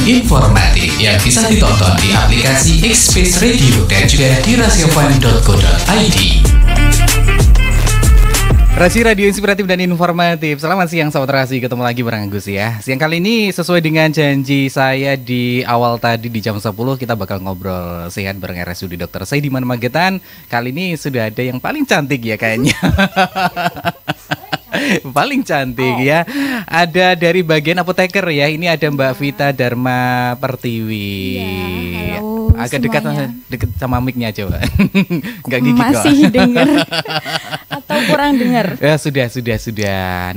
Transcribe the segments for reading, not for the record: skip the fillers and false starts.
informatif yang bisa ditonton di aplikasi Xspace Radio dan juga di rasiofan.co.id. Rasi Radio Inspiratif dan Informatif. Selamat siang Sobat Rasi, ketemu lagi bareng Agus ya. Siang kali ini sesuai dengan janji saya di awal tadi di jam 10 kita bakal ngobrol sehat bareng RSUD Dr. Saidiman Magetan. Kali ini sudah ada yang paling cantik ya kayaknya. Paling cantik ya. Ada dari bagian apoteker ya. Ini ada Mbak Vita Dharma Pertiwi. Ya, halo agak dekat sama mic-nya coba. Enggak gigit kok. Masih dengar atau kurang dengar? Ya sudah.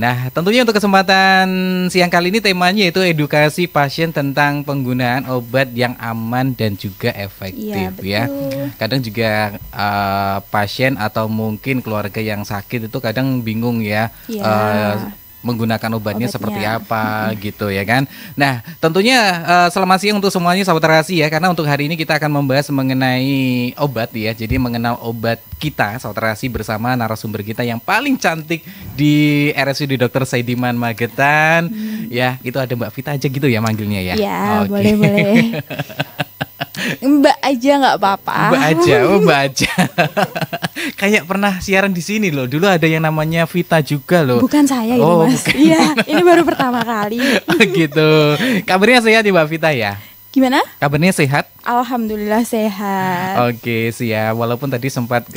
Nah, tentunya untuk kesempatan siang kali ini temanya itu edukasi pasien tentang penggunaan obat yang aman dan juga efektif ya. Kadang juga pasien atau mungkin keluarga yang sakit itu kadang bingung ya. Menggunakan obatnya seperti apa gitu ya kan. Nah tentunya selamat siang untuk semuanya Sahabat Rasi ya. Karena untuk hari ini kita akan membahas mengenai obat ya. Jadi mengenal obat kita Sahabat Rasi bersama narasumber kita yang paling cantik di RSUD Dr. Saidiman Magetan. Ya itu ada Mbak Vita aja gitu ya manggilnya ya. Ya boleh. Mbak aja nggak apa-apa. Mbak aja. Kayak pernah siaran di sini loh. Dulu ada yang namanya Vita juga loh. Bukan saya ini Mas. Iya, ini baru pertama kali. Gitu. Kabarnya sehat ya Mbak Vita ya? Gimana? Kabarnya sehat? Alhamdulillah sehat. Oke siap. Walaupun tadi sempat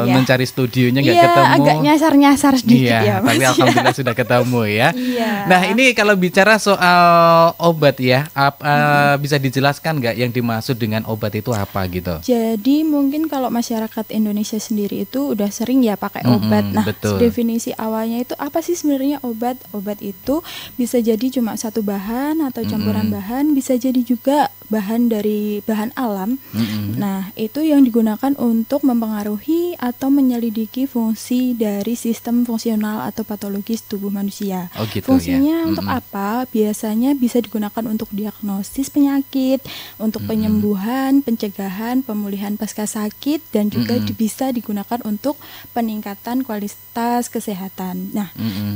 mencari studionya nggak ketemu. Iya agak nyasar sedikit ya Mas. Tapi alhamdulillah sudah ketemu ya. Iya. Nah ini kalau bicara soal obat ya, bisa dijelaskan nggak yang dimaksud dengan obat itu apa gitu? Jadi mungkin kalau masyarakat Indonesia sendiri itu udah sering ya pakai obat. Nah betul. Definisi awalnya itu apa sih sebenarnya obat? Obat itu bisa jadi cuma satu bahan atau campuran bahan, bisa jadi juga bahan dari bahan alam. Nah, itu yang digunakan untuk mempengaruhi atau menyelidiki fungsi dari sistem fungsional atau patologis tubuh manusia. Oh, gitu, fungsinya untuk apa? Biasanya bisa digunakan untuk diagnosis penyakit, untuk penyembuhan, pencegahan, pemulihan pasca sakit, dan juga bisa digunakan untuk peningkatan kualitas kesehatan. Nah,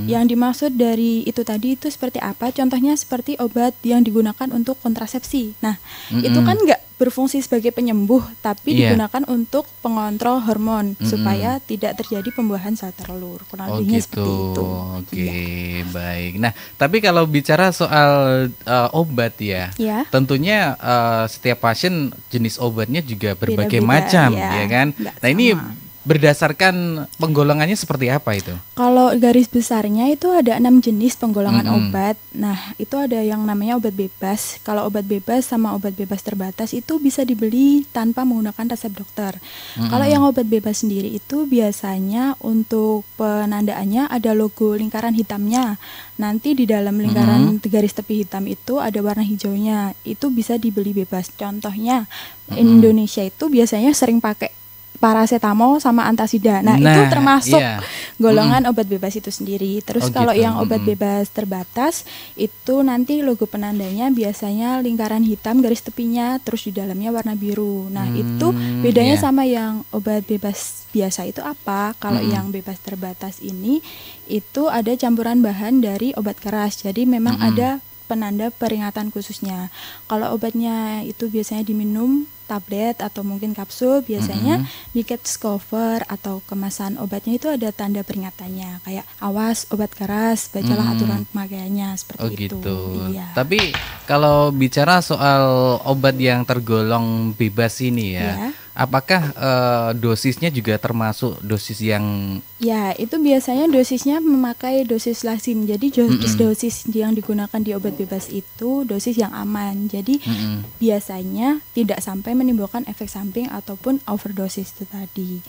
yang dimaksud dari itu tadi itu seperti apa? Contohnya seperti obat yang digunakan untuk kontrasepsi. Nah, itu kan nggak berfungsi sebagai penyembuh, tapi digunakan untuk pengontrol hormon supaya tidak terjadi pembuahan sel telur. Kurang lebihnya seperti itu. Oke, baik. Nah, tapi kalau bicara soal obat ya, tentunya setiap pasien jenis obatnya juga berbagai macam, ya kan? Nah, ini berdasarkan penggolongannya seperti apa itu? Kalau garis besarnya itu ada 6 jenis penggolongan obat. Nah, itu ada yang namanya obat bebas. Kalau obat bebas sama obat bebas terbatas itu bisa dibeli tanpa menggunakan resep dokter. Kalau yang obat bebas sendiri itu biasanya untuk penandaannya ada logo lingkaran hitamnya. Nanti di dalam lingkaran garis tepi hitam itu ada warna hijaunya. Itu bisa dibeli bebas. Contohnya Indonesia itu biasanya sering pakai paracetamol sama antasida. Nah itu termasuk golongan obat bebas itu sendiri. Terus kalau yang obat bebas terbatas itu nanti logo penandanya biasanya lingkaran hitam garis tepinya, terus di dalamnya warna biru. Nah itu bedanya sama yang obat bebas biasa itu apa? Kalau yang bebas terbatas ini itu ada campuran bahan dari obat keras. Jadi memang ada penanda peringatan khususnya. Kalau obatnya itu biasanya diminum tablet atau mungkin kapsul, biasanya di case cover atau kemasan obatnya itu ada tanda peringatannya kayak awas obat keras, bacalah aturan pemakaiannya seperti itu. Iya. Tapi kalau bicara soal obat yang tergolong bebas ini ya, apakah dosisnya juga termasuk dosis yang? Ya, itu biasanya dosisnya memakai dosis lazim. Jadi dosis yang digunakan di obat bebas itu dosis yang aman. Jadi biasanya tidak sampai menimbulkan efek samping ataupun overdosis itu tadi.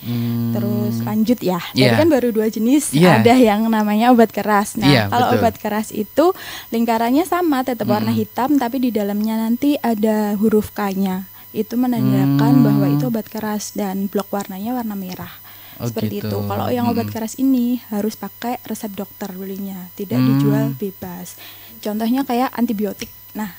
Terus lanjut ya. Tadi kan baru 2 jenis. Ada yang namanya obat keras. Nah, kalau obat keras itu lingkarannya sama, tetap warna hitam, tapi di dalamnya nanti ada huruf K-nya. Itu menandakan bahwa itu obat keras dan blok warnanya warna merah. Seperti itu. Kalau yang obat keras ini harus pakai resep dokter belinya, tidak dijual bebas. Contohnya kayak antibiotik. Nah,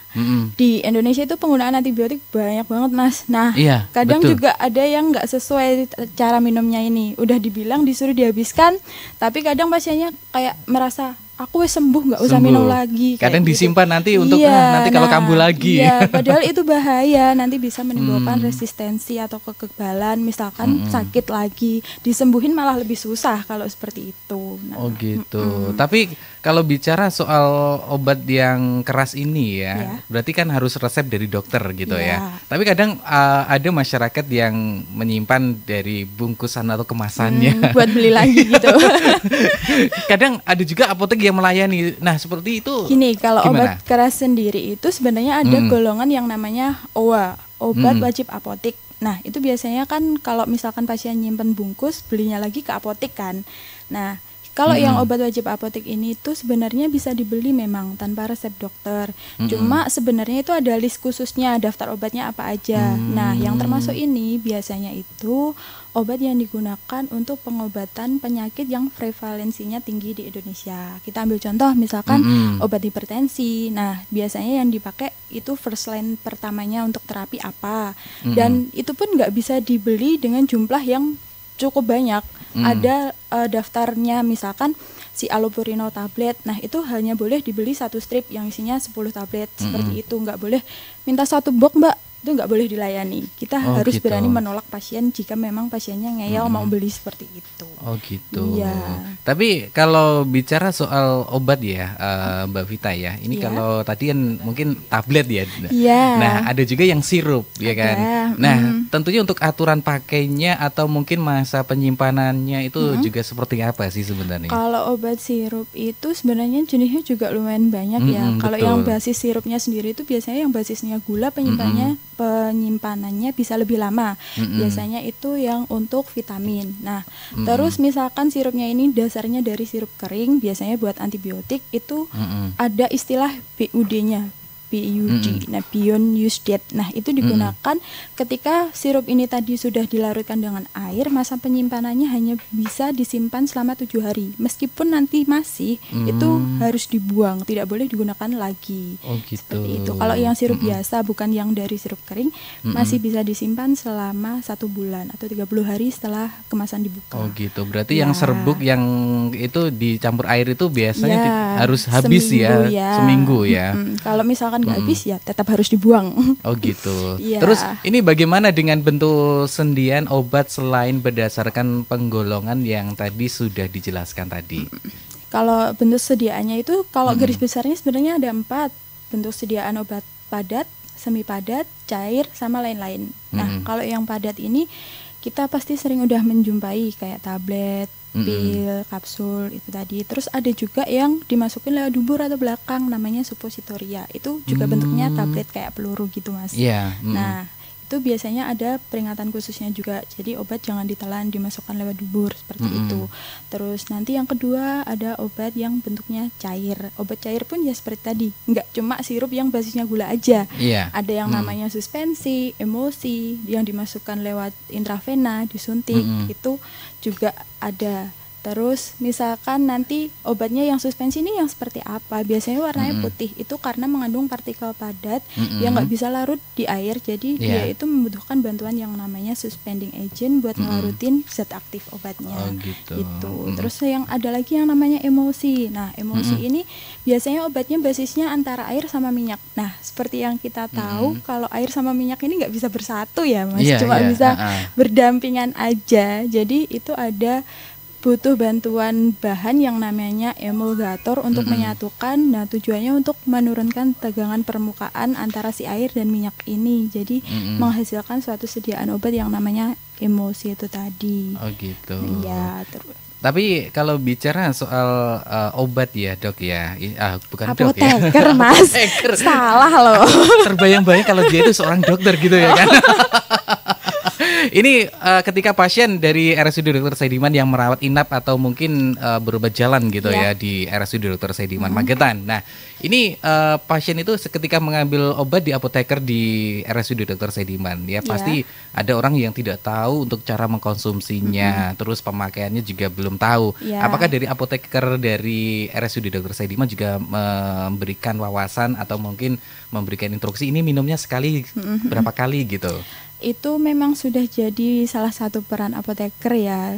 di Indonesia itu penggunaan antibiotik banyak banget, Mas. Nah, kadang juga ada yang nggak sesuai cara minumnya ini. Udah dibilang disuruh dihabiskan, tapi kadang pasiennya kayak merasa aku wes sembuh, nggak usah minum lagi. Kadang gitu. disimpan nanti untuk nanti kalau kambuh lagi. Iya, padahal itu bahaya, nanti bisa menimbulkan resistensi atau kekebalan, misalkan sakit lagi, disembuhin malah lebih susah kalau seperti itu. Nah, oh gitu. Tapi kalau bicara soal obat yang keras ini ya, berarti kan harus resep dari dokter gitu ya. Tapi kadang ada masyarakat yang menyimpan dari bungkusan atau kemasannya buat beli lagi gitu. Kadang ada juga apotek yang melayani. Nah, seperti itu. Gini, kalau obat keras sendiri itu sebenarnya ada golongan yang namanya OWA, obat wajib apotik. Nah, itu biasanya kan kalau misalkan pasien nyimpen bungkus, belinya lagi ke apotek kan. Nah, kalau yang obat wajib apotek ini tuh sebenarnya bisa dibeli memang tanpa resep dokter. Cuma sebenarnya itu ada list khususnya, daftar obatnya apa aja. Nah, yang termasuk ini biasanya itu obat yang digunakan untuk pengobatan penyakit yang prevalensinya tinggi di Indonesia. Kita ambil contoh misalkan obat hipertensi. Nah, biasanya yang dipakai itu first line pertamanya untuk terapi apa. Dan itu pun nggak bisa dibeli dengan jumlah yang cukup banyak. Ada daftarnya, misalkan si allopurinol tablet. Nah, itu hanya boleh dibeli 1 strip yang isinya 10 tablet. Seperti itu, nggak boleh minta 1 box, Mbak. Itu nggak boleh dilayani. Kita harus berani menolak pasien jika memang pasiennya ngeyel mau beli seperti itu. Oh gitu. Iya. Tapi kalau bicara soal obat ya, Mbak Vita ya, ini kalau tadi kan mungkin tablet ya. Iya. Nah, ada juga yang sirup, ya kan. Nah, tentunya untuk aturan pakainya atau mungkin masa penyimpanannya itu juga seperti apa sih sebenarnya? Kalau obat sirup itu sebenarnya jenisnya juga lumayan banyak ya. Kalau yang basis sirupnya sendiri itu biasanya yang basisnya gula, penyimpanannya bisa lebih lama. Biasanya itu yang untuk vitamin. Nah, terus misalkan sirupnya ini dasarnya dari sirup kering, biasanya buat antibiotik itu ada istilah BUD-nya. BUD, nah beyond use date. Nah, itu digunakan ketika sirup ini tadi sudah dilarutkan dengan air, masa penyimpanannya hanya bisa disimpan selama 7 hari. Meskipun nanti masih, itu harus dibuang, tidak boleh digunakan lagi. Oh gitu. Seperti itu. Kalau yang sirup biasa, bukan yang dari sirup kering, masih bisa disimpan selama 1 bulan atau 30 hari setelah kemasan dibuka. Oh gitu. Berarti yang serbuk yang itu dicampur air itu biasanya harus habis seminggu ya. Kalau misalkan nggak habis ya tetap harus dibuang. Oh gitu. Terus ini bagaimana dengan bentuk sendian obat selain berdasarkan penggolongan yang tadi sudah dijelaskan tadi? Kalau bentuk sediaannya itu kalau garis besarnya sebenarnya ada 4 bentuk sediaan obat: padat, semi padat, cair, sama lain-lain. Nah, kalau yang padat ini kita pasti sering udah menjumpai kayak tablet, pil, kapsul itu tadi. Terus ada juga yang dimasukin lewat dubur atau belakang, namanya suppositoria. Itu juga bentuknya tablet kayak peluru gitu, Mas. Nah, itu biasanya ada peringatan khususnya juga. Jadi obat jangan ditelan, dimasukkan lewat dubur seperti itu. Terus nanti yang kedua ada obat yang bentuknya cair. Obat cair pun ya seperti tadi, nggak cuma sirup yang basisnya gula aja. Ada yang namanya suspensi, emosi, yang dimasukkan lewat intravena, disuntik, itu juga ada. Terus misalkan nanti obatnya yang suspensi ini yang seperti apa? Biasanya warnanya putih, itu karena mengandung partikel padat yang nggak bisa larut di air. Jadi dia itu membutuhkan bantuan yang namanya suspending agent buat ngelarutin zat aktif obatnya. Gitu. Terus yang ada lagi yang namanya emosi. Nah, emosi ini biasanya obatnya basisnya antara air sama minyak. Nah, seperti yang kita tahu kalau air sama minyak ini nggak bisa bersatu ya, Mas. Cuma bisa berdampingan aja. Jadi itu ada butuh bantuan bahan yang namanya emulgator untuk menyatukan. Nah, tujuannya untuk menurunkan tegangan permukaan antara si air dan minyak ini. Jadi menghasilkan suatu sediaan obat yang namanya emosi itu tadi. Oh gitu. Iya, terus. Tapi kalau bicara soal obat ya, Dok ya. Bukan apoteker, Dok ya. Apoteker, Mas. Salah loh. Terbayang-bayang kalau dia itu seorang dokter gitu ya kan. Ini ketika pasien dari RSUD Dr. Saidiman yang merawat inap atau mungkin berobat jalan gitu ya di RSUD Dr. Saidiman Magetan. Nah, ini pasien itu ketika mengambil obat di apoteker di RSUD Dr. Saidiman ya pasti ada orang yang tidak tahu untuk cara mengkonsumsinya, terus pemakaiannya juga belum tahu. Apakah dari apoteker dari RSUD Dr. Saidiman juga memberikan wawasan atau mungkin memberikan instruksi ini minumnya sekali berapa kali gitu? Itu memang sudah jadi salah satu peran apoteker ya.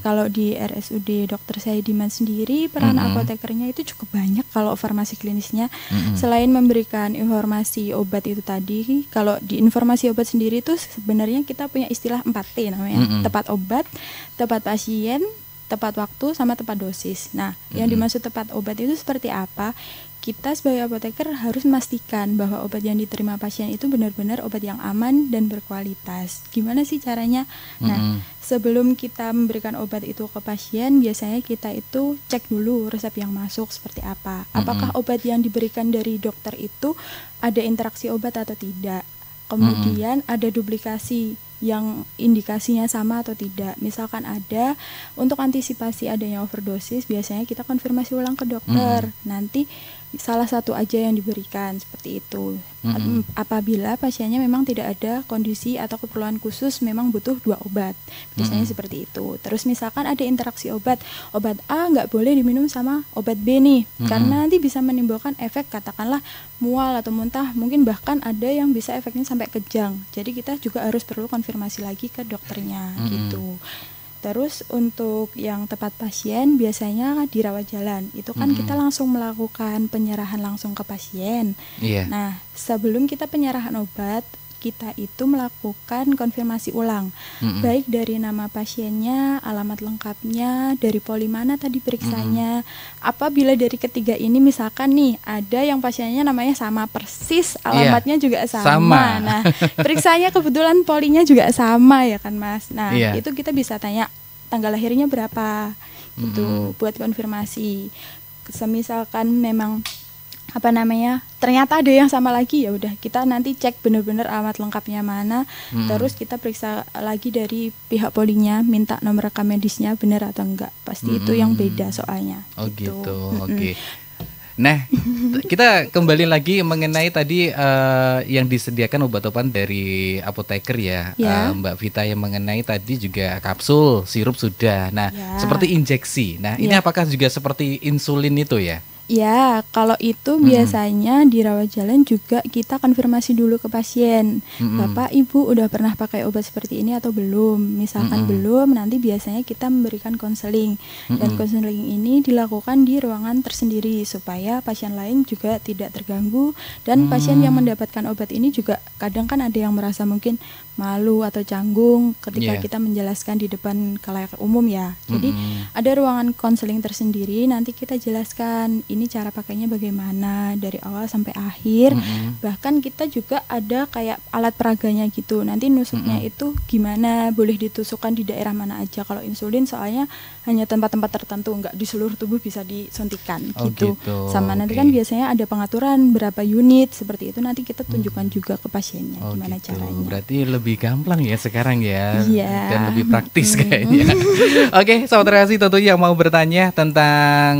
Kalau di RSUD Dr. Saidiman sendiri, peran apotekernya itu cukup banyak kalau farmasi klinisnya. Selain memberikan informasi obat itu tadi, kalau di informasi obat sendiri itu sebenarnya kita punya istilah 4T namanya. Tepat obat, tepat pasien, tepat waktu, sama tepat dosis. Nah, yang dimaksud tepat obat itu seperti apa? Kita sebagai apoteker harus memastikan bahwa obat yang diterima pasien itu benar-benar obat yang aman dan berkualitas. Gimana sih caranya? Nah, sebelum kita memberikan obat itu ke pasien, biasanya kita itu cek dulu resep yang masuk seperti apa. Apakah obat yang diberikan dari dokter itu ada interaksi obat atau tidak? Kemudian ada duplikasi yang indikasinya sama atau tidak. Misalkan ada, untuk antisipasi adanya overdosis, biasanya kita konfirmasi ulang ke dokter. Nanti salah satu aja yang diberikan, seperti itu. Apabila pasiennya memang tidak ada kondisi atau keperluan khusus, memang butuh 2 obat, biasanya seperti itu. Terus misalkan ada interaksi obat A nggak boleh diminum sama obat B nih, karena nanti bisa menimbulkan efek katakanlah mual atau muntah, mungkin bahkan ada yang bisa efeknya sampai kejang. Jadi kita juga harus perlu konfirmasi lagi ke dokternya gitu. Terus untuk yang tepat pasien biasanya dirawat jalan. Itu kan kita langsung melakukan penyerahan langsung ke pasien. Nah, sebelum kita penyerahan obat, kita itu melakukan konfirmasi ulang. Baik dari nama pasiennya, alamat lengkapnya, dari poli mana tadi periksanya. Apabila dari ketiga ini misalkan nih ada yang pasiennya namanya sama persis, alamatnya juga sama. Nah, periksanya kebetulan polinya juga sama ya kan Mas. Nah, itu kita bisa tanya tanggal lahirnya berapa gitu buat konfirmasi. Semisalkan memang ternyata ada yang sama lagi, ya udah kita nanti cek benar-benar alamat lengkapnya mana, terus kita periksa lagi dari pihak polinya, minta nomor rekam medisnya benar atau enggak. Pasti itu yang beda soalnya. Gitu. Oke. Nah, kita kembali lagi mengenai tadi yang disediakan obat-obatan dari apoteker ya, Mbak Vita, yang mengenai tadi juga kapsul, sirup sudah. Nah, seperti injeksi. Nah, ini apakah juga seperti insulin itu ya? Ya, kalau itu biasanya di rawat jalan juga kita konfirmasi dulu ke pasien. Bapak, Ibu udah pernah pakai obat seperti ini atau belum? Misalkan belum, nanti biasanya kita memberikan konseling. Dan konseling ini dilakukan di ruangan tersendiri supaya pasien lain juga tidak terganggu. Dan pasien yang mendapatkan obat ini juga kadang kan ada yang merasa mungkin malu atau canggung ketika kita menjelaskan di depan khalayak umum ya. Jadi ada ruangan konseling tersendiri, nanti kita jelaskan ini cara pakainya bagaimana dari awal sampai akhir. Bahkan kita juga ada kayak alat peraganya gitu. Nanti nusuknya itu gimana, boleh ditusukkan di daerah mana aja. Kalau insulin soalnya hanya tempat-tempat tertentu, nggak di seluruh tubuh bisa disuntikan gitu. Sama nanti kan biasanya ada pengaturan berapa unit seperti itu, nanti kita tunjukkan juga ke pasiennya gimana caranya. Berarti lebih gampang ya sekarang ya, dan lebih praktis kayaknya. Oke, Sahabat Relasi, tentunya yang mau bertanya tentang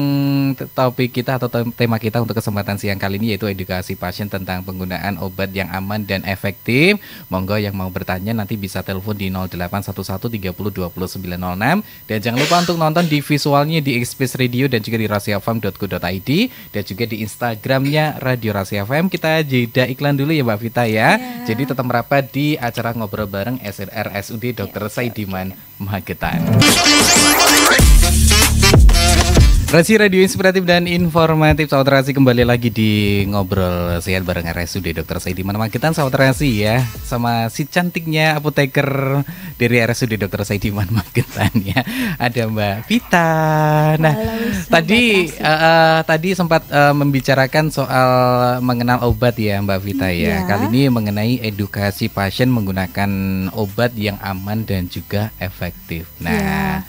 topik kita atau tema kita untuk kesempatan siang kali ini, yaitu edukasi pasien tentang penggunaan obat yang aman dan efektif. Monggo yang mau bertanya nanti bisa telepon di 0811 30 20 906, dan jangan lupa untuk nonton di visualnya di Express Radio dan juga di rasiafm.co.id, dan juga di Instagramnya Radio Rasi FM. Kita jeda iklan dulu ya Mbak Vita ya. Jadi tetap merapat di acara Ngobrol Bareng RSUD Dr. Saidiman Magetan. Rasi Radio Inspiratif dan Informatif, Sahabat Rasi, kembali lagi di Ngobrol Sehat bareng RSUD Dr. Saidiman Magetan, Sahabat Rasi ya, sama si cantiknya apoteker dari RSUD Dr. Saidiman Magetan ya, ada Mbak Vita. Nah, tadi sempat membicarakan soal mengenal obat ya Mbak Vita ya. Kali ini mengenai edukasi pasien menggunakan obat yang aman dan juga efektif. Nah,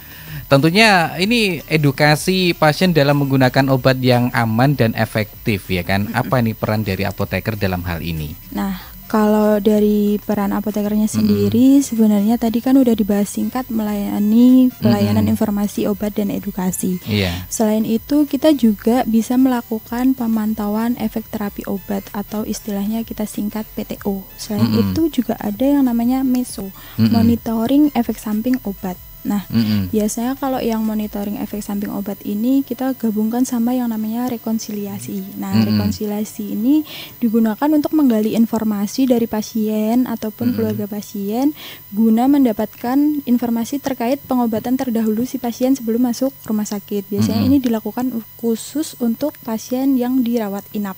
tentunya ini edukasi pasien dalam menggunakan obat yang aman dan efektif ya kan. Apa nih peran dari apoteker dalam hal ini? Nah, kalau dari peran apotekernya sendiri sebenarnya tadi kan udah dibahas singkat, melayani pelayanan informasi obat dan edukasi. Selain itu kita juga bisa melakukan pemantauan efek terapi obat atau istilahnya kita singkat PTO. Selain itu juga ada yang namanya MESO, monitoring efek samping obat. Nah, biasanya kalau yang monitoring efek samping obat ini kita gabungkan sama yang namanya rekonsiliasi. Nah, rekonsiliasi ini digunakan untuk menggali informasi dari pasien ataupun keluarga pasien guna mendapatkan informasi terkait pengobatan terdahulu si pasien sebelum masuk rumah sakit. Biasanya ini dilakukan khusus untuk pasien yang dirawat inap.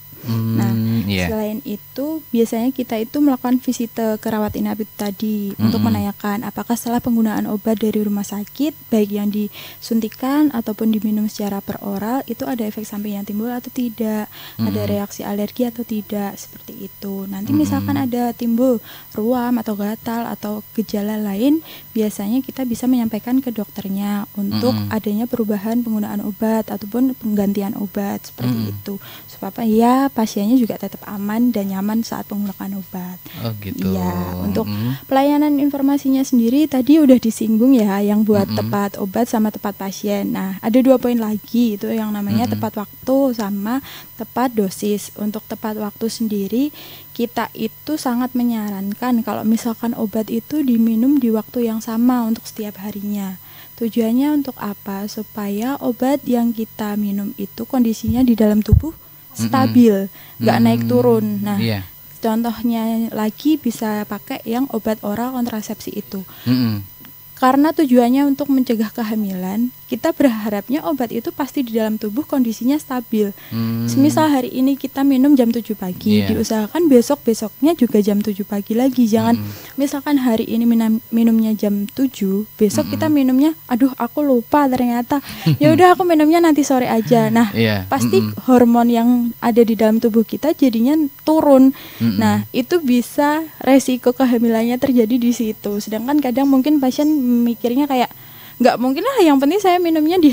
Selain itu biasanya kita itu melakukan visite ke rawat inap itu tadi untuk menanyakan apakah setelah penggunaan obat dari rumah sakit baik yang disuntikan ataupun diminum secara peroral itu ada efek samping yang timbul atau tidak, ada reaksi alergi atau tidak, seperti itu. Nanti misalkan ada timbul ruam atau gatal atau gejala lain, biasanya kita bisa menyampaikan ke dokternya untuk adanya perubahan penggunaan obat ataupun penggantian obat seperti itu supaya pasiennya juga tetap aman dan nyaman saat menggunakan obat. Oh gitu. Iya, untuk pelayanan informasinya sendiri tadi udah disinggung ya, yang buat tepat obat sama tepat pasien. Nah, ada 2 poin lagi itu yang namanya tepat waktu sama tepat dosis. Untuk tepat waktu sendiri kita itu sangat menyarankan kalau misalkan obat itu diminum di waktu yang sama untuk setiap harinya. Tujuannya untuk apa? Supaya obat yang kita minum itu kondisinya di dalam tubuh stabil, nggak naik turun. Nah, contohnya lagi bisa pakai yang obat oral kontrasepsi itu. Karena tujuannya untuk mencegah kehamilan, kita berharapnya obat itu pasti di dalam tubuh kondisinya stabil. Semisal hari ini kita minum jam 7 pagi, diusahakan besok-besoknya juga jam 7 pagi lagi. Jangan misalkan hari ini minumnya jam 7, besok kita minumnya, aduh aku lupa ternyata. Ya udah aku minumnya nanti sore aja. Nah, pasti hormon yang ada di dalam tubuh kita jadinya turun. Nah, itu bisa resiko kehamilannya terjadi di situ. Sedangkan kadang mungkin pasien mikirnya kayak nggak mungkin lah, yang penting saya minumnya di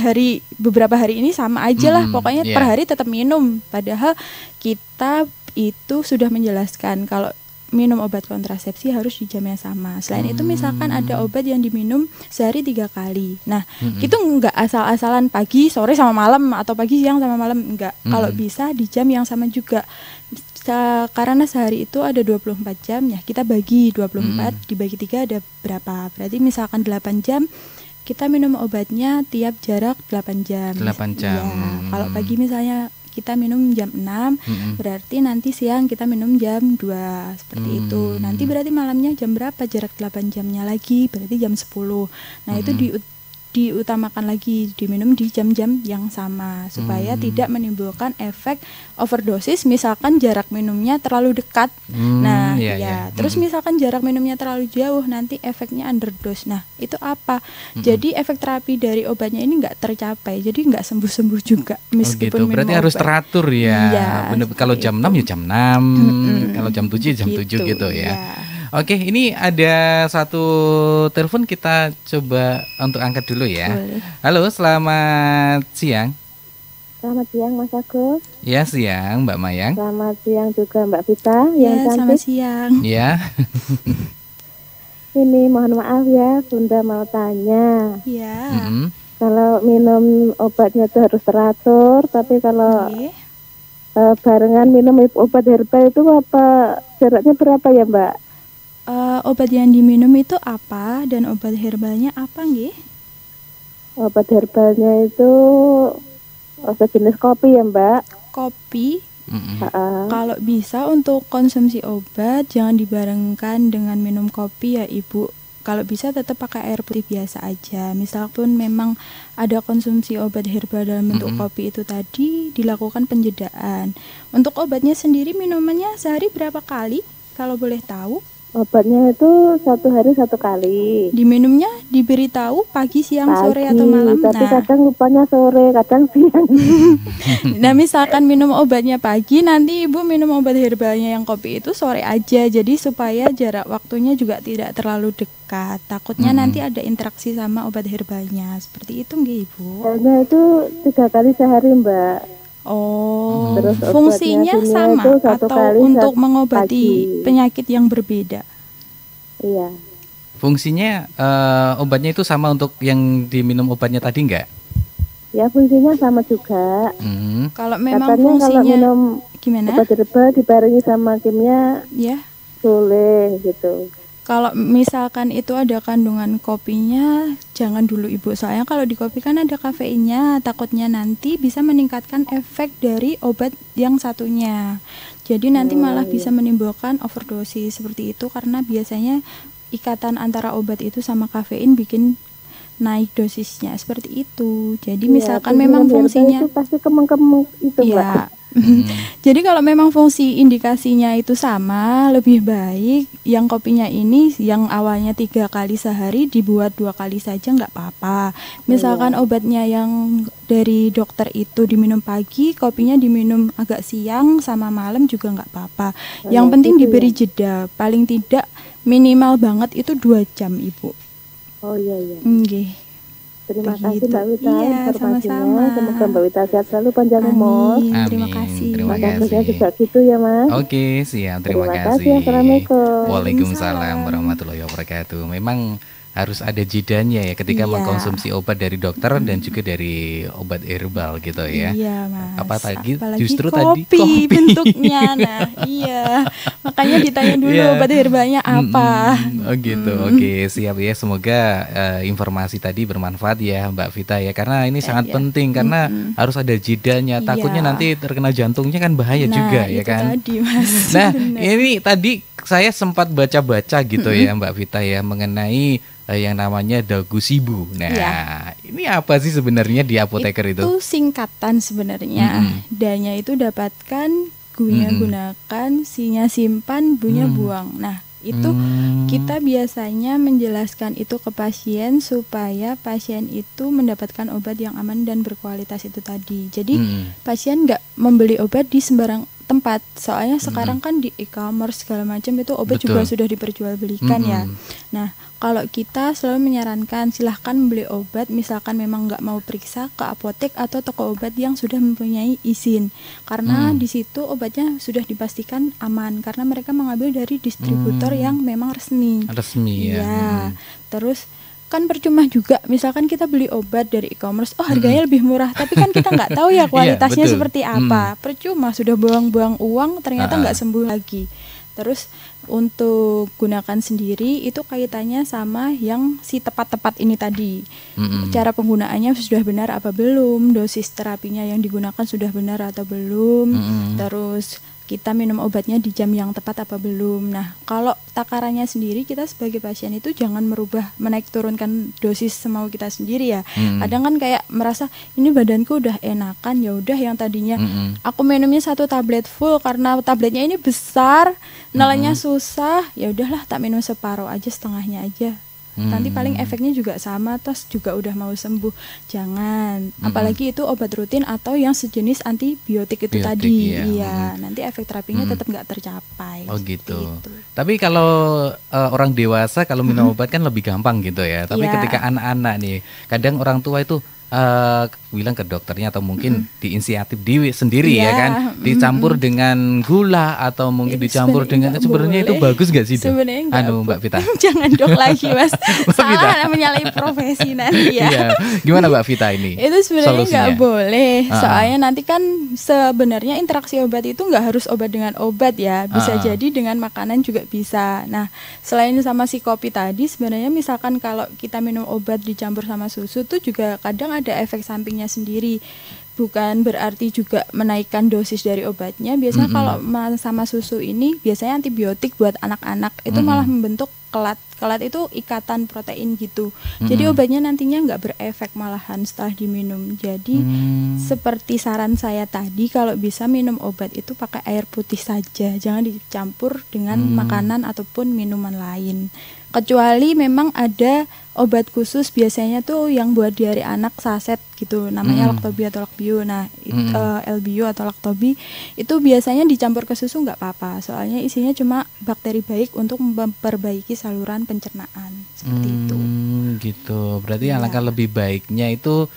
beberapa hari ini sama aja lah, pokoknya per hari tetap minum. Padahal kita itu sudah menjelaskan kalau minum obat kontrasepsi harus di jam yang sama. Selain itu misalkan ada obat yang diminum sehari 3 kali. Nah, itu nggak asal-asalan pagi, sore sama malam atau pagi, siang sama malam, enggak. Kalau bisa di jam yang sama juga. Karena sehari itu ada 24 jam ya, kita bagi 24 dibagi 3 ada berapa? Berarti misalkan 8 jam kita minum obatnya tiap jarak 8 jam. 8 jam. Ya, kalau pagi misalnya kita minum jam 6, berarti nanti siang kita minum jam 2, seperti itu. Nanti berarti malamnya jam berapa? Jarak 8 jamnya lagi, berarti jam 10. Nah, itu diutamakan lagi diminum di jam-jam yang sama supaya tidak menimbulkan efek overdosis. Misalkan jarak minumnya terlalu dekat, terus misalkan jarak minumnya terlalu jauh, nanti efeknya underdose. Nah, itu apa? Jadi efek terapi dari obatnya ini nggak tercapai, jadi nggak sembuh-sembuh juga meskipun minum berarti obat. Harus teratur ya. Kalau jam 6 ya jam 6, kalau jam 7 jam 7 gitu ya. Oke, ini ada satu telepon, kita coba untuk angkat dulu ya. Boleh. Halo, selamat siang. Selamat siang Mas Agus. Ya, siang Mbak Mayang. Selamat siang juga Mbak Vita yang cantik. Selamat siang. Ya. Ini mohon maaf ya, Bunda mau tanya. Iya. Kalau minum obatnya itu harus teratur, tapi kalau barengan minum obat herbal itu apa jaraknya berapa ya Mbak? Obat yang diminum itu apa dan obat herbalnya apa nggih? Obat herbalnya itu sejenis kopi ya Mbak. Kopi? Kalau bisa untuk konsumsi obat jangan dibarengkan dengan minum kopi ya Ibu. Kalau bisa tetap pakai air putih biasa aja. Misalkan memang ada konsumsi obat herbal dalam bentuk kopi itu tadi, dilakukan penjedaan. Untuk obatnya sendiri minumannya sehari berapa kali kalau boleh tahu? Obatnya itu 1 hari 1 kali. Diminumnya diberitahu pagi, siang, sore atau malam. Tapi kadang lupanya sore, kadang siang. Nah, misalkan minum obatnya pagi, nanti Ibu minum obat herbalnya yang kopi itu sore aja. Jadi supaya jarak waktunya juga tidak terlalu dekat. Takutnya nanti ada interaksi sama obat herbalnya. Seperti itu nggih Ibu? Kayaknya itu 3 kali sehari Mbak. Terus fungsinya sama atau untuk mengobati penyakit yang berbeda? Iya. Fungsinya obatnya itu sama untuk yang diminum obatnya tadi enggak? Ya, fungsinya sama juga. Kalau memang katanya fungsinya kalau minum gimana? Obat herbal dibarengi sama kimia, ya boleh gitu. Kalau misalkan itu ada kandungan kopinya, jangan dulu Ibu. Soalnya kalau di kopi kan ada kafeinnya, takutnya nanti bisa meningkatkan efek dari obat yang satunya. Jadi nanti malah bisa menimbulkan overdosis seperti itu, karena biasanya ikatan antara obat itu sama kafein bikin naik dosisnya seperti itu. Jadi misalkan memang fungsinya itu pasti kemeng-kemeng itu, Mbak. Jadi kalau memang fungsi indikasinya itu sama, lebih baik yang kopinya ini yang awalnya 3 kali sehari dibuat 2 kali saja nggak apa-apa. Misalkan obatnya yang dari dokter itu diminum pagi, kopinya diminum agak siang sama malam juga nggak apa-apa. Yang penting diberi jeda, paling tidak minimal banget itu 2 jam Ibu. Oh iya. Nggih. Terima kasih Mbak Wita, iya, informasinya. sama-sama. Semoga Mbak Wita sehat selalu, panjang umur. Amin. Terima kasih. Terima kasih. juga gitu ya, Mas. Oke, siap. Terima kasih. Kasih. Assalamualaikum. Waalaikumsalam warahmatullahi wabarakatuh. Memang harus ada jedanya ya ketika mengkonsumsi obat dari dokter dan juga dari obat herbal gitu ya. Iya, Mas. Apalagi justru tadi kopi bentuknya. Nah, iya. Makanya ditanya dulu obat herbalnya apa. Oh gitu. Oke, siap ya. Semoga informasi tadi bermanfaat ya Mbak Vita ya, karena ini sangat penting karena harus ada jedanya. Takutnya nanti terkena jantungnya kan bahaya juga ya kan. Tadi, Mas. Nah, ini tadi saya sempat baca-baca gitu ya Mbak Vita ya mengenai yang namanya dagu sibu. Nah, ini apa sih sebenarnya di apoteker itu? Itu singkatan sebenarnya. D-nya itu dapatkan, Gu-nya gunakan, Si-nya simpan, Bu-nya buang. Nah, itu kita biasanya menjelaskan itu ke pasien supaya pasien itu mendapatkan obat yang aman dan berkualitas itu tadi. Jadi pasien nggak membeli obat di sembarang tempat, soalnya sekarang kan di e-commerce segala macam itu obat juga sudah diperjualbelikan ya. Nah, kalau kita selalu menyarankan silahkan beli obat, misalkan memang nggak mau periksa, ke apotek atau toko obat yang sudah mempunyai izin, karena di situ obatnya sudah dipastikan aman karena mereka mengambil dari distributor yang memang resmi. Ya. Terus kan percuma juga misalkan kita beli obat dari e-commerce, harganya lebih murah, tapi kan kita nggak tahu ya kualitasnya seperti apa. Percuma, sudah buang-buang uang ternyata nggak sembuh lagi. Terus untuk gunakan sendiri itu kaitannya sama yang si tepat-tepat ini tadi. Cara penggunaannya sudah benar apa belum, dosis terapinya yang digunakan sudah benar atau belum, terus kita minum obatnya di jam yang tepat apa belum. Nah, kalau takarannya sendiri, kita sebagai pasien itu jangan merubah, menaik turunkan dosis semau kita sendiri ya. Kadang kan kayak merasa ini badanku udah enakan, ya udah yang tadinya aku minumnya 1 tablet full karena tabletnya ini besar, nelannya susah, ya udahlah tak minum separuh aja, setengahnya aja. Nanti paling efeknya juga sama, terus juga udah mau sembuh. Jangan, apalagi itu obat rutin atau yang sejenis antibiotik itu tadi. Iya, nanti efek terapinya tetap nggak tercapai. Oh gitu. Tapi kalau orang dewasa kalau minum obat kan lebih gampang gitu ya. Tapi ketika anak-anak nih, kadang orang tua itu bilang ke dokternya atau mungkin diinisiatif diri sendiri ya kan, dicampur dengan gula atau mungkin dicampur dengan, sebenarnya itu bagus nggak sih dok? Sebenarnya Mbak Vita. Jangan dok lagi Mas, salah menyalahi profesi nanti ya. Gimana Mbak Vita ini? Itu sebenarnya nggak boleh, soalnya nanti kan sebenarnya interaksi obat itu nggak harus obat dengan obat ya, bisa jadi dengan makanan juga bisa. Nah, selain sama si kopi tadi, sebenarnya misalkan kalau kita minum obat dicampur sama susu tuh juga kadang ada efek sampingnya sendiri. Bukan berarti juga menaikkan dosis dari obatnya. Biasanya kalau sama susu ini biasanya antibiotik buat anak-anak itu malah membentuk kelat. Kelat itu ikatan protein gitu. Jadi obatnya nantinya nggak berefek malahan setelah diminum. Jadi seperti saran saya tadi, kalau bisa minum obat itu pakai air putih saja, jangan dicampur dengan makanan ataupun minuman lain. Kecuali memang ada obat khusus biasanya tuh yang buat diare anak saset gitu, namanya Lactobi atau Lactbio. Nah, Elbio atau Lactobi itu biasanya dicampur ke susu nggak apa-apa, soalnya isinya cuma bakteri baik untuk memperbaiki saluran pencernaan seperti itu. Gitu. Berarti alangkah lebih baiknya itu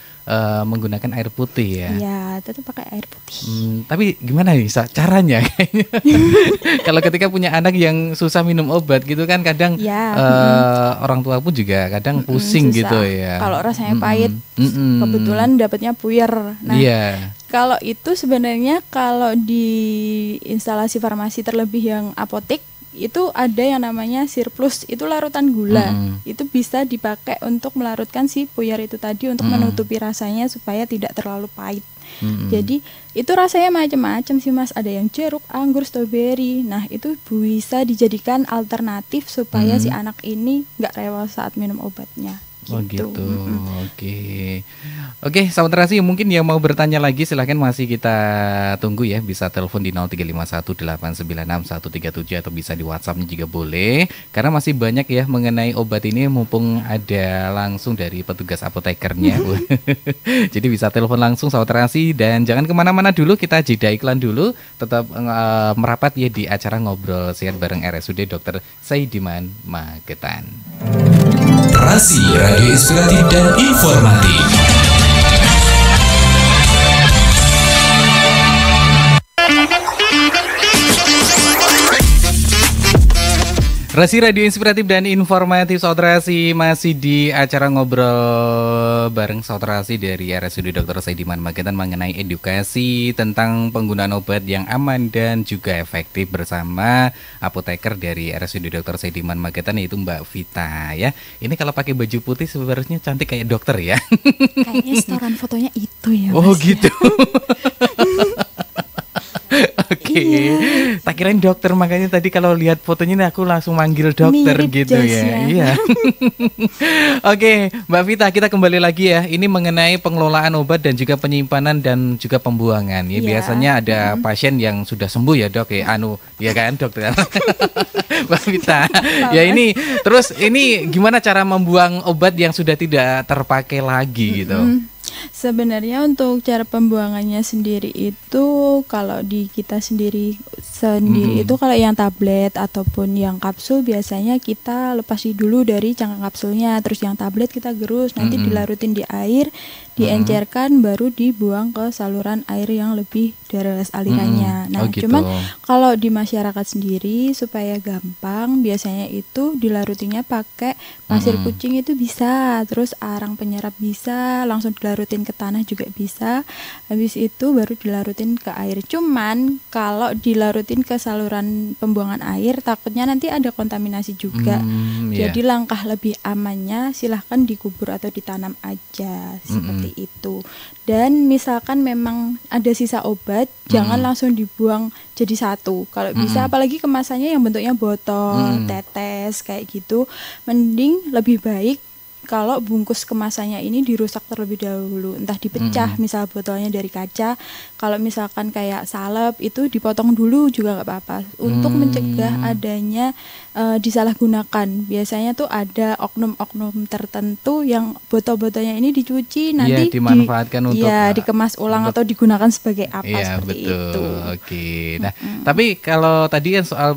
menggunakan air putih ya. Iya, tetap pakai air putih. Tapi gimana nih caranya? Kalau ketika punya anak yang susah minum obat gitu kan, kadang orang tua pun juga kadang pusing gitu ya. Kalau rasanya pahit, kebetulan dapatnya puyer. Nah, kalau itu sebenarnya kalau di instalasi farmasi terlebih yang apotek itu ada yang namanya surplus, itu larutan gula. Itu bisa dipakai untuk melarutkan si puyer itu tadi untuk menutupi rasanya supaya tidak terlalu pahit. Jadi itu rasanya macam-macam sih Mas, ada yang jeruk, anggur, stroberi. Nah itu bisa dijadikan alternatif supaya si anak ini nggak rewel saat minum obatnya. Oh gitu, Oke, sahabat Terasi, mungkin yang mau bertanya lagi silahkan masih kita tunggu ya. Bisa telepon di 0351896137 atau bisa di WhatsApp-nya juga boleh. Karena masih banyak ya mengenai obat ini, mumpung ada langsung dari petugas apotekernya. Jadi bisa telepon langsung sahabat Terasi, dan jangan kemana-mana dulu, kita jeda iklan dulu. Tetap merapat ya di acara Ngobrol Sehat bareng RSUD Dr. Saidiman Magetan. Rasi Radio Inspiratif dan Informatif. Rasi Radio Inspiratif dan Informatif, Saudara Rasi, masih di acara Ngobrol bareng Saudara Rasi dari RSUD Dr. Saidiman Magetan mengenai edukasi tentang penggunaan obat yang aman dan juga efektif bersama apoteker dari RSUD Dr. Saidiman Magetan, yaitu Mbak Vita ya. Ini kalau pakai baju putih sebenarnya cantik kayak dokter ya. Kayaknya setoran fotonya itu ya Mas. Oh gitu. Oke, tak kirain dokter, makanya tadi kalau lihat fotonya ini aku langsung manggil dokter. Mirip gitu ya. Iya. Oke, Mbak Vita, kita kembali lagi ya. Ini mengenai pengelolaan obat dan juga penyimpanan dan juga pembuangan. Ya, biasanya ada pasien yang sudah sembuh ya dok ya, ya kan dokter. Mbak Vita. Ya ini, terus ini gimana cara membuang obat yang sudah tidak terpakai lagi gitu? Sebenarnya untuk cara pembuangannya sendiri itu kalau di kita sendiri itu kalau yang tablet ataupun yang kapsul biasanya kita lepasi dulu dari cangkang kapsulnya, terus yang tablet kita gerus, nanti dilarutin di air, diencerkan, baru dibuang ke saluran air yang lebih deras alirannya. Nah, cuman kalau di masyarakat sendiri supaya gampang biasanya itu dilarutinya pakai pasir kucing itu bisa, terus arang penyerap bisa, langsung dilarutin ke tanah juga bisa. Habis itu baru dilarutin ke air. Cuman kalau dilarutin ke saluran pembuangan air takutnya nanti ada kontaminasi juga. Jadi langkah lebih amannya silahkan dikubur atau ditanam aja seperti itu. Dan misalkan memang ada sisa obat, jangan langsung dibuang jadi satu. Kalau bisa, apalagi kemasannya yang bentuknya botol, tetes kayak gitu, mending lebih baik kalau bungkus kemasannya ini dirusak terlebih dahulu, entah dipecah, misal botolnya dari kaca. Kalau misalkan kayak salep itu dipotong dulu juga nggak apa-apa, untuk mencegah adanya disalahgunakan. Biasanya tuh ada oknum-oknum tertentu yang botol-botolnya ini dicuci nanti dimanfaatkan untuk dikemas ulang atau digunakan sebagai apa seperti betul. itu. Oke. Nah, tapi kalau tadi kan soal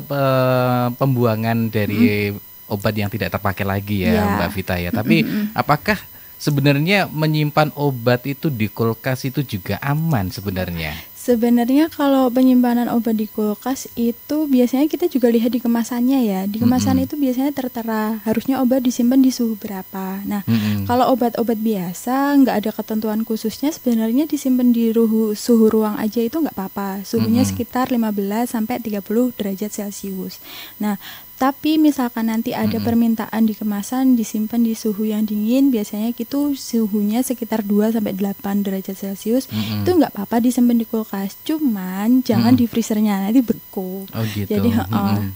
pembuangan dari obat yang tidak terpakai lagi ya Mbak Vita ya. Tapi apakah sebenarnya menyimpan obat itu di kulkas itu juga aman sebenarnya? Sebenarnya kalau penyimpanan obat di kulkas itu biasanya kita juga lihat di kemasannya ya. Di kemasan itu biasanya tertera harusnya obat disimpan di suhu berapa. Nah, kalau obat-obat biasa nggak ada ketentuan khususnya, sebenarnya disimpan di suhu ruang aja itu nggak apa-apa. Suhunya sekitar 15 sampai 30 derajat Celcius. Nah, tapi misalkan nanti ada permintaan di kemasan disimpan di suhu yang dingin, biasanya itu suhunya sekitar 2 sampai 8 derajat Celcius. Itu nggak apa-apa disimpan di kulkas. Cuman jangan di freezernya, nanti beku. Oh gitu. Jadi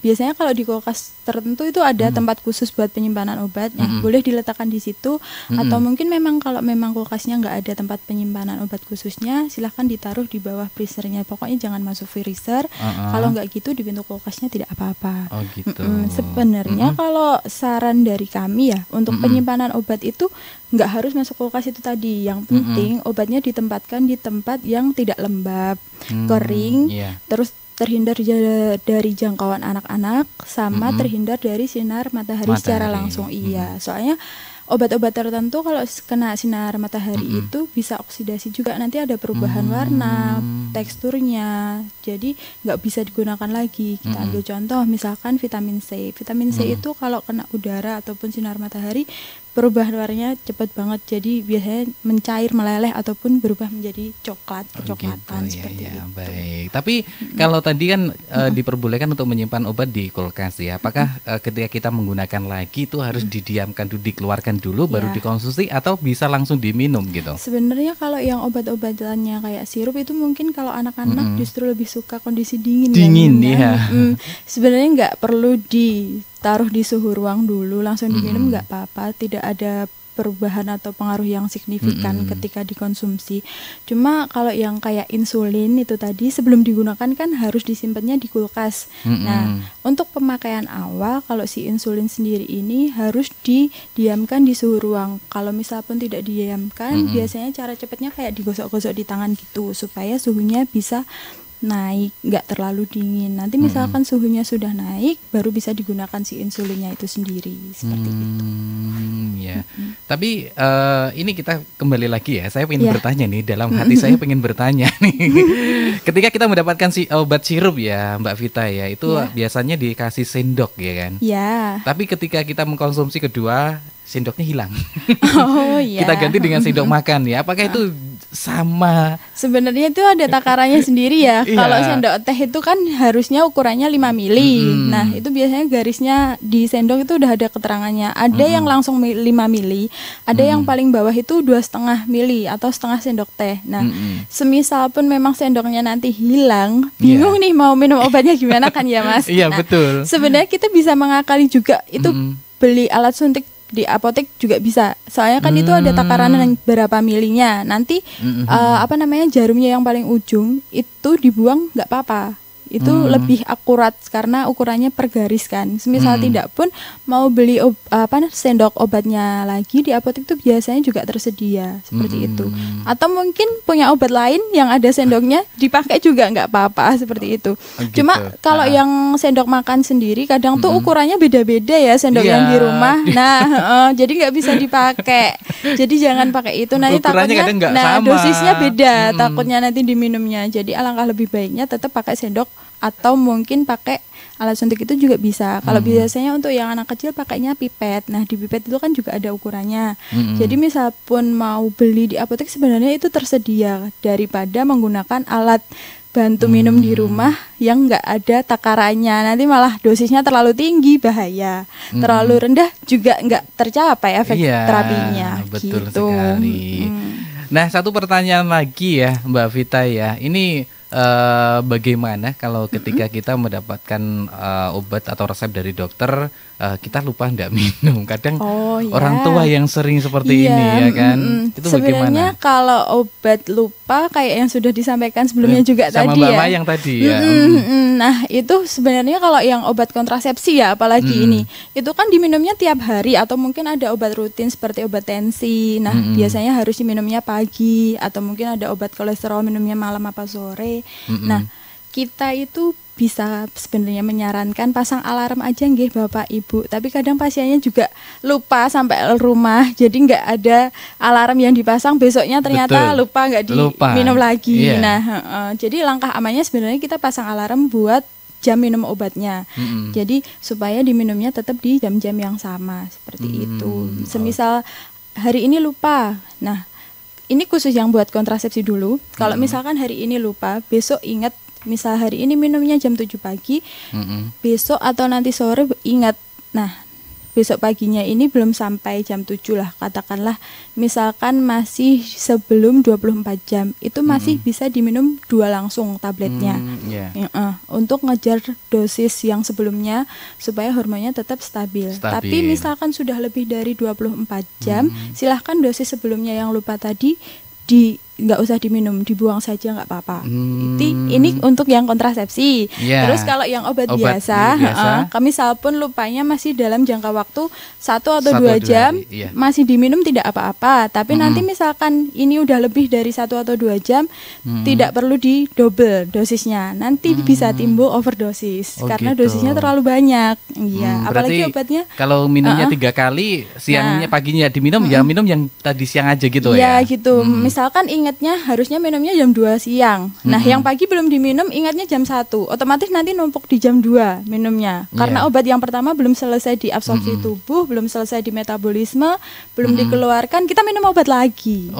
biasanya kalau di kulkas tertentu itu ada tempat khusus buat penyimpanan obat, boleh diletakkan di situ. Atau mungkin memang kalau memang kulkasnya nggak ada tempat penyimpanan obat khususnya, silahkan ditaruh di bawah freezernya. Pokoknya jangan masuk freezer. Kalau nggak gitu di pintu kulkasnya tidak apa-apa. Oh gitu. Sebenarnya kalau saran dari kami ya, untuk penyimpanan obat itu nggak harus masuk kulkas itu tadi. Yang penting obatnya ditempatkan di tempat yang tidak lembab, kering, terus terhindar dari jangkauan anak-anak, sama terhindar dari sinar matahari secara langsung. Soalnya obat-obat tertentu kalau kena sinar matahari itu bisa oksidasi juga, nanti ada perubahan warna, teksturnya, jadi nggak bisa digunakan lagi. Kita ambil contoh misalkan vitamin C. Vitamin C itu kalau kena udara ataupun sinar matahari perubahan warnanya cepat banget. Jadi biasanya mencair, meleleh ataupun berubah menjadi coklat, kecoklatan gitu, seperti ya, itu. Baik. Tapi kalau tadi kan diperbolehkan untuk menyimpan obat di kulkas ya. Apakah ketika kita menggunakan lagi itu harus didiamkan dulu, dikeluarkan dulu baru dikonsumsi atau bisa langsung diminum gitu? Sebenarnya kalau yang obat-obatannya kayak sirup itu mungkin kalau anak-anak justru lebih suka kondisi dingin. Dingin ya. Sebenarnya nggak perlu ditaruh di suhu ruang dulu, langsung diminum nggak apa-apa, tidak ada perubahan atau pengaruh yang signifikan ketika dikonsumsi. Cuma kalau yang kayak insulin itu tadi sebelum digunakan kan harus disimpannya di kulkas. Nah, untuk pemakaian awal kalau si insulin sendiri ini harus didiamkan di suhu ruang. Kalau misal pun tidak didiamkan, biasanya cara cepatnya kayak digosok-gosok di tangan gitu supaya suhunya bisa naik, nggak terlalu dingin. Nanti misalkan suhunya sudah naik, baru bisa digunakan si insulinnya itu sendiri seperti itu. Ya. Tapi ini kita kembali lagi ya. Saya ingin bertanya nih, dalam hati saya ingin bertanya nih. Ketika kita mendapatkan si obat sirup ya, Mbak Vita ya, itu biasanya dikasih sendok ya kan? Ya. Tapi ketika kita mengkonsumsi kedua, sendoknya hilang. Oh iya. Kita ganti dengan sendok makan ya. Apakah itu sama? Sebenarnya itu ada takarannya sendiri ya. Kalau sendok teh itu kan harusnya ukurannya 5 mili. Nah, itu biasanya garisnya di sendok itu udah ada keterangannya. Ada yang langsung 5 mili, ada yang paling bawah itu 2,5 mili atau setengah sendok teh. Nah, semisal pun memang sendoknya nanti hilang, bingung nih mau minum obatnya gimana kan ya Mas? Iya, betul. Sebenarnya kita bisa mengakali juga itu beli alat suntik di apotek juga bisa. Soalnya kan itu ada takaran berapa milinya. Nanti jarumnya yang paling ujung itu dibuang nggak apa-apa. Itu lebih akurat karena ukurannya per garis kan. Semisal tidak pun mau beli sendok obatnya lagi di apotek itu biasanya juga tersedia seperti itu. Atau mungkin punya obat lain yang ada sendoknya dipakai juga nggak apa-apa seperti itu. Cuma kalau yang sendok makan sendiri kadang tuh ukurannya beda-beda ya sendok yang di rumah. Nah, jadi nggak bisa dipakai. Jadi jangan pakai itu. Nanti takutnya dosisnya beda. Takutnya nanti diminumnya. Jadi alangkah lebih baiknya tetap pakai sendok atau mungkin pakai alat suntik itu juga bisa. Kalau biasanya untuk yang anak kecil pakainya pipet. Nah, di pipet itu kan juga ada ukurannya. Jadi misal pun mau beli di apotek sebenarnya itu tersedia daripada menggunakan alat bantu minum di rumah yang nggak ada takarannya. Nanti malah dosisnya terlalu tinggi, bahaya. Terlalu rendah juga nggak tercapai efek terapinya. Betul sekali. Nah, satu pertanyaan lagi ya Mbak Vita ya. Ini bagaimana kalau ketika kita mendapatkan obat atau resep dari dokter, kita lupa nggak minum? Kadang orang tua yang sering seperti ini ya kan. Itu sebenarnya bagaimana? Kalau obat lupa kayak yang sudah disampaikan sebelumnya juga sama tadi Mbak ya. Yang tadi ya. Nah, itu sebenarnya kalau yang obat kontrasepsi ya, apalagi ini, itu kan diminumnya tiap hari atau mungkin ada obat rutin seperti obat tensi. Nah, biasanya harus diminumnya pagi atau mungkin ada obat kolesterol minumnya malam apa sore. Nah, kita itu bisa sebenarnya menyarankan pasang alarm aja nggih Bapak Ibu. Tapi kadang pasiennya juga lupa sampai rumah, jadi nggak ada alarm yang dipasang, besoknya ternyata lupa nggak diminum lagi. Nah, jadi langkah amannya sebenarnya kita pasang alarm buat jam minum obatnya. Jadi supaya diminumnya tetap di jam-jam yang sama seperti itu. Semisal hari ini lupa. Nah, ini khusus yang buat kontrasepsi dulu. Kalau misalkan hari ini lupa, besok ingat, misal hari ini minumnya jam 7 pagi, besok atau nanti sore ingat. Nah, besok paginya ini belum sampai jam 7 lah, katakanlah. Misalkan masih sebelum 24 jam, itu masih bisa diminum 2 langsung tabletnya. Untuk ngejar dosis yang sebelumnya supaya hormonnya tetap stabil. Tapi misalkan sudah lebih dari 24 jam, silahkan dosis sebelumnya yang lupa tadi nggak usah diminum, dibuang saja nggak apa-apa. Ini untuk yang kontrasepsi. Terus kalau yang obat biasa, misal pun lupanya masih dalam jangka waktu 1 atau 2 jam, masih diminum tidak apa-apa. Tapi nanti misalkan ini udah lebih dari 1 atau 2 jam, tidak perlu di double dosisnya. Nanti bisa timbul overdosis karena dosisnya terlalu banyak. Apalagi obatnya. Kalau minumnya 3 kali, siangnya paginya diminum, ya minum yang tadi siang aja gitu ya. Gitu. Misalkan ingat ingatnya harusnya minumnya jam 2 siang. Nah, yang pagi belum diminum ingatnya jam 1. Otomatis nanti numpuk di jam 2 minumnya. Karena obat yang pertama belum selesai diabsorpsi tubuh, belum selesai di metabolisme, belum dikeluarkan, kita minum obat lagi.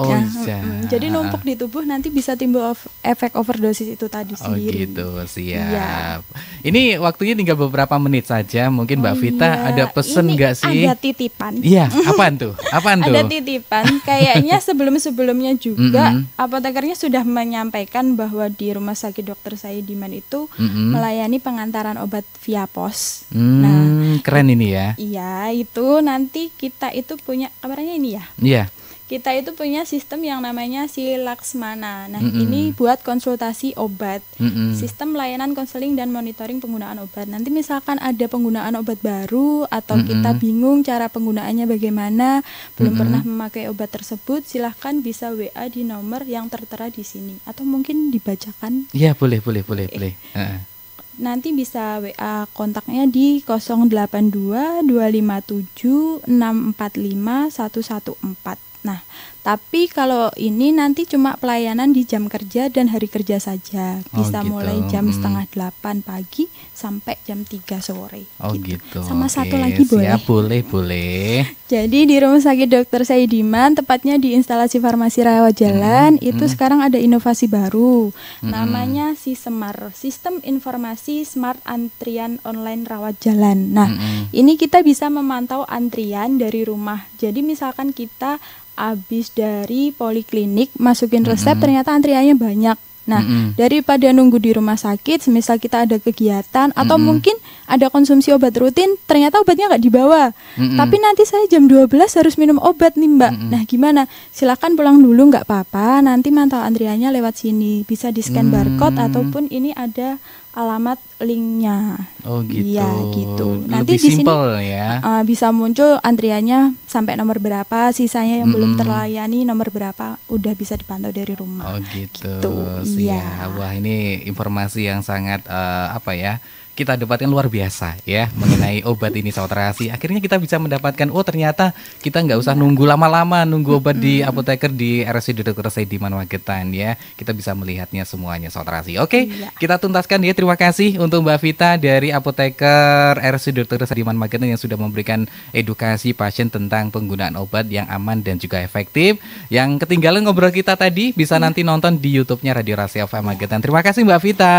Jadi numpuk di tubuh, nanti bisa timbul efek overdosis itu tadi sendiri. Gitu, siap. Ini waktunya tinggal beberapa menit saja. Mungkin Mbak Vita ada pesen nggak sih? Ada titipan. Iya, apaan tuh? Ada titipan. Kayaknya sebelumnya juga apotekernya sudah menyampaikan bahwa di Rumah Sakit Dr. Saidiman itu melayani pengantaran obat via pos. Nah, keren ini ya. Iya, itu nanti kita itu punya kabarnya ini ya. Iya. Kita itu punya sistem yang namanya si Laksmana. Nah, ini buat konsultasi obat. Sistem layanan konseling dan monitoring penggunaan obat. Nanti misalkan ada penggunaan obat baru atau kita bingung cara penggunaannya bagaimana, belum pernah memakai obat tersebut, silahkan bisa WA di nomor yang tertera di sini atau mungkin dibacakan. Iya, boleh. Nanti bisa WA kontaknya di 082 257 645 114. Nah, tapi kalau ini nanti cuma pelayanan di jam kerja dan hari kerja saja. Bisa mulai jam 7:30 pagi sampai jam 3 sore. Gitu. Sama satu lagi boleh? Siap, boleh. Jadi di Rumah Sakit Dr. Saidiman, tepatnya di instalasi farmasi Rawat Jalan, itu sekarang ada inovasi baru. Namanya SISEMAR, Sistem Informasi Smart Antrian Online Rawat Jalan. Nah, ini kita bisa memantau antrian dari rumah. Jadi misalkan kita habis dari poliklinik masukin resep, ternyata antriannya banyak. Nah, daripada nunggu di rumah sakit, semisal kita ada kegiatan atau mungkin ada konsumsi obat rutin, ternyata obatnya nggak dibawa. Tapi nanti saya jam 12 harus minum obat nih Mbak. Nah, gimana? Silakan pulang dulu, nggak apa-apa. Nanti mantau antriannya lewat sini. Bisa di scan barcode ataupun ini ada alamat linknya. Gitu. Iya, gitu. Nanti lebih di sini ya. Bisa muncul antriannya sampai nomor berapa, sisanya yang belum terlayani nomor berapa, udah bisa dipantau dari rumah. Gitu. Siap. Wah, ini informasi yang sangat kita dapatkan luar biasa ya mengenai obat ini, Sahabat Terasi. Akhirnya kita bisa mendapatkan, ternyata kita nggak usah nunggu lama-lama nunggu obat di apoteker di RSUD Dr. Saidiman Magetan ya. Kita bisa melihatnya semuanya, Sahabat Terasi. Oke, kita tuntaskan ya. Terima kasih untuk Mbak Vita dari apoteker RSUD Dr. Saidiman Magetan yang sudah memberikan edukasi pasien tentang penggunaan obat yang aman dan juga efektif. Yang ketinggalan ngobrol kita tadi bisa nanti nonton di YouTube-nya Radio Rasi FM Magetan. Terima kasih Mbak Vita.